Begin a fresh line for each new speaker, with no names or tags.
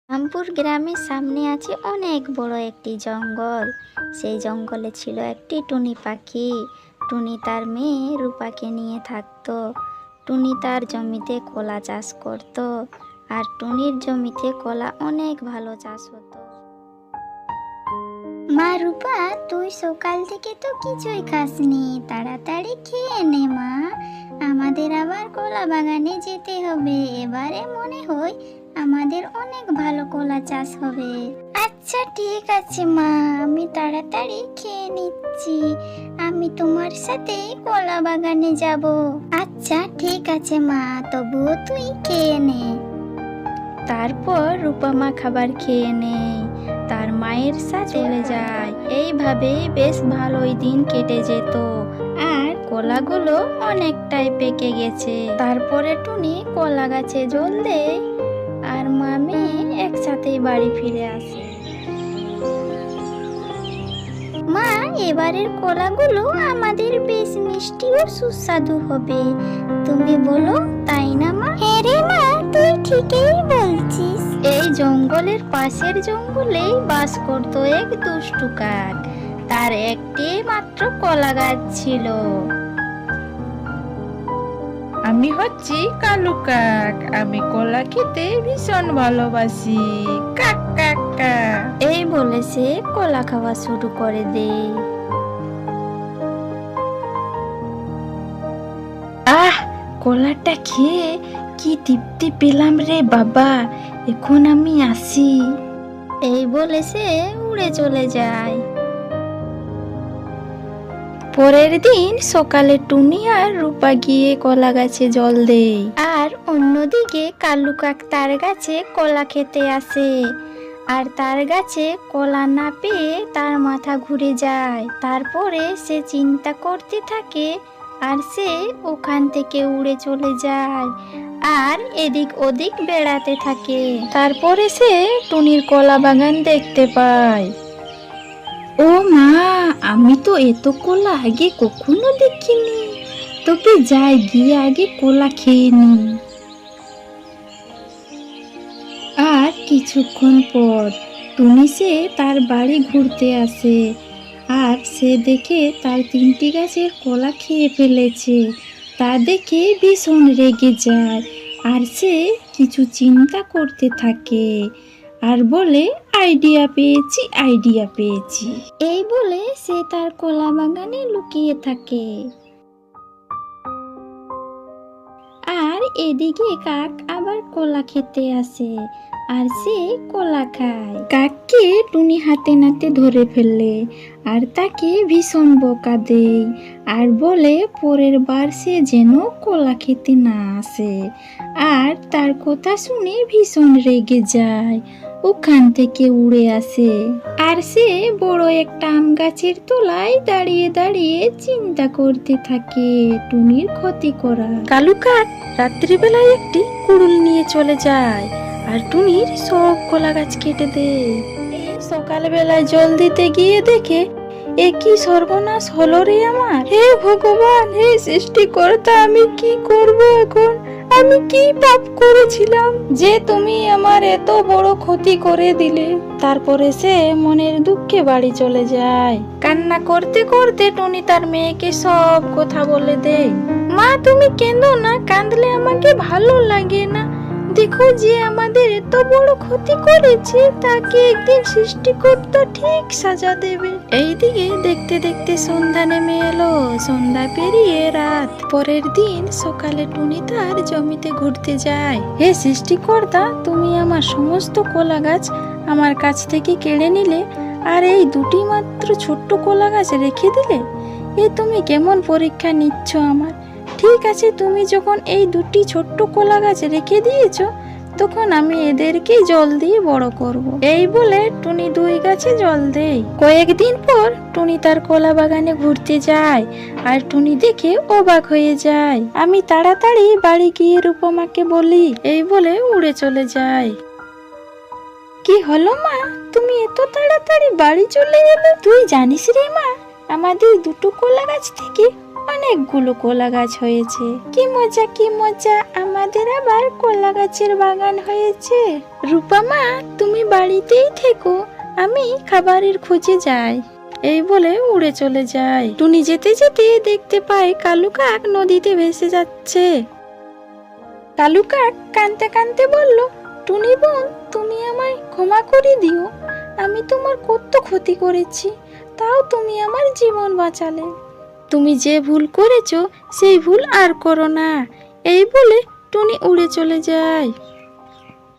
রামপুর গ্রামের সামনে আছে অনেক বড় একটি জঙ্গল। সেই জঙ্গলে ছিল একটি টুনি পাখি। টুনি তার মেয়ে রূপাকে নিয়ে থাকতো। টুনি তার জমিতে কলা চাষ করত, আর টুনির জমিতে কলা অনেক ভালো চাষ হতো। মা রূপা, তুই সকাল থেকে তো কিছুই খাসনি, তাড়াতাড়ি খেয়ে নে মা, আমাদের আবার কলা বাগানে যেতে হবে। এবারে মনে হয় আমাদের অনেক ভালো কলা চাষ হবে। আচ্ছা ঠিক আছে মা, আমি তাড়াতাড়ি খেয়ে নিচ্ছি, আমি তোমার সাথে কলা বাগানে যাব। আচ্ছা ঠিক আছে মা, তবুও তুই খেয়ে নে। তারপর রূপা মা খাবার খেয়ে নেয়, তার মায়ের সাথে চলে যায়। এইভাবে বেশ ভালোই দিন কেটে যেত, আর কলাগুলো অনেকটাই পেকে গেছে। তারপরে টুনি কলা গাছে জল দেয়, আর মা মেয়ে একসাথেই বাড়ি ফিরে আসে। মা, এবারের কলাগুলো আমাদের বেশ মিষ্টি ও সুস্বাদু হবে, তুমি বলো তাই না মা? হ্যাঁ রে মা, তুই ঠিকই বলছিস। এই জঙ্গলের পাশের জঙ্গলেই বাস করত এক দুষ্টু কাক। তার একটি মাত্র কলা গাছ ছিল।
আমি হচ্ছি কালু কাক, আমি কলা খেতে ভীষণ ভালোবাসি। কাক কাক কাক।
এই বলে সে কলা খাওয়া শুরু করে দেয়।
কলাটা খেয়ে কি তৃপ্তি পেলাম রে বাবা, এখন আমি আসি।
এই বলে সে উড়ে চলে যায়।
পরের দিন সকালে টুনি আর রূপা গিয়ে কলা গাছে জল দেয়।
আর অন্যদিকে কালু কাক তার গাছে কলা খেতে আসে। আর তার গাছে কলা না পেয়ে তার মাথা ঘুরে যায়। তারপরে সে চিন্তা করতে থাকে, আর সে ওখান থেকে উড়ে চলে যায় আর এদিক ওদিক বেড়াতে থাকে।
তারপরে সে টুনির কলা বাগান দেখতে পায়। ও মা, আমি তো এত কলা আগে কখনো দেখিনি, তবে যাই গিয়ে আগে কলা খেয়ে নি। আর কিছুক্ষণ পর টুনি সে তার বাড়ি ঘুরতে আসে, আর সে দেখে তার 3টি গাছের কলা খেয়ে ফেলেছে। তা দেখে ভীষণ রেগে যায়, আর সে কিছু চিন্তা করতে থাকে আর বলে, আইডিয়া পেয়েছি, আইডিয়া পেয়েছি।
এই বলে সে তার কলা বাগানে লুকিয়ে থাকে। আর এদিকে কাক আবার কলা খেতে আসে, আর সে কলা খায়।
কাককে টুনি হাতে নাতে ধরে ফেললে, আর তাকে ভীষণ বকা দেয়, আর বলে পরের বার সে যেন কলা খেতে না আসে। আর তার কথা শুনে ভীষণ রেগে যায়, ওখান থেকে উড়ে আসে। আর সে বড় একটা আম গাছের তলায় দাঁড়িয়ে দাঁড়িয়ে চিন্তা করতে থাকে টুনির ক্ষতি করা। কালু কাক রাত্রিবেলায় একটি কুড়ুল নিয়ে চলে যায়, আর টুনির সব কলা গাছ কেটে দেয়। সকালবেলায় জল দিতে গিয়ে দেখে, এ কি সর্বনাশ হলো রে আমার। হে ভগবান, হে সৃষ্টিকর্তা, আমি কি করব এখন? আমি কি পাপ করেছিলাম যে তুমি আমার এত বড় ক্ষতি করে দিলে? তারপরে সে মনের দুঃখে বাড়ি চলে যায়। কান্না করতে করতে টুনি তার মেয়েকে সব কথা বলে দেয়। মা, তুমি কেঁদো না, কাঁদলে আমাকে ভালো লাগে না। দেখো, যে আমাদের এত বড় ক্ষতি করেছে তাকে একদিন সৃষ্টিকর্তা ঠিক সাজা দেবে। এইদিকে দেখতে দেখতে সন্ধ্যা নেমে এলো। সন্ধ্যা পেরিয়ে রাত। পরের দিন সকালে টুনি তার জমিতে ঘুরতে যায়। হে সৃষ্টিকর্তা, তুমি আমার সমস্ত কলা গাছ আমার কাছ থেকে কেড়ে নিলে, আর এই 2টি মাত্র ছোট্ট কলা গাছ রেখে দিলে। এ তুমি কেমন পরীক্ষা নিচ্ছ আমার? ঠিক আছে, তুমি যখন এই 2টি ছোট্ট কলা গাছ রেখে দিয়েছ, তখন আমি এদেরকে জল দিয়ে বড় করব। এই বলে টুনি 2 গাছে জল দেয়। কয়েকদিন পর টুনি তার কলা বাগানে ঘুরতে যায়, আর টুনি দেখে অবাক হয়ে যায়। আমি তাড়াতাড়ি বাড়ি গিয়ে রূপমাকে বলি। এই বলে উড়ে চলে যায়। কি হলো মা, তুমি এত তাড়াতাড়ি বাড়ি চলে এলে? তুই জানিস রে মা, আমাদের 2টো কলা গাছ থেকে অনেকগুলো কলা গাছ হয়েছে। কি মজা, কি মজা, আমাদের আবার কলা গাছের বাগান হয়েছে। রূপা মা, তুমি বাড়িতেই থেকো, আমি খাবারের খোঁজে যাই। এই বলে উড়ে চলে যায়। টুনি যেতে যেতে দেখতে পায় কালু কাক নদীতে ভেসে যাচ্ছে। কালু কাক কাঁদতে কাঁদতে বলল, টুনি বোন, তুমি আমায় ক্ষমা করে দিও। আমি তোমার কত ক্ষতি করেছি, তাও তুমি আমার জীবন বাঁচালে। তুমি যে ভুল করেছো সেই ভুল আর করো না। এই বলে টুনি উড়ে চলে যায়।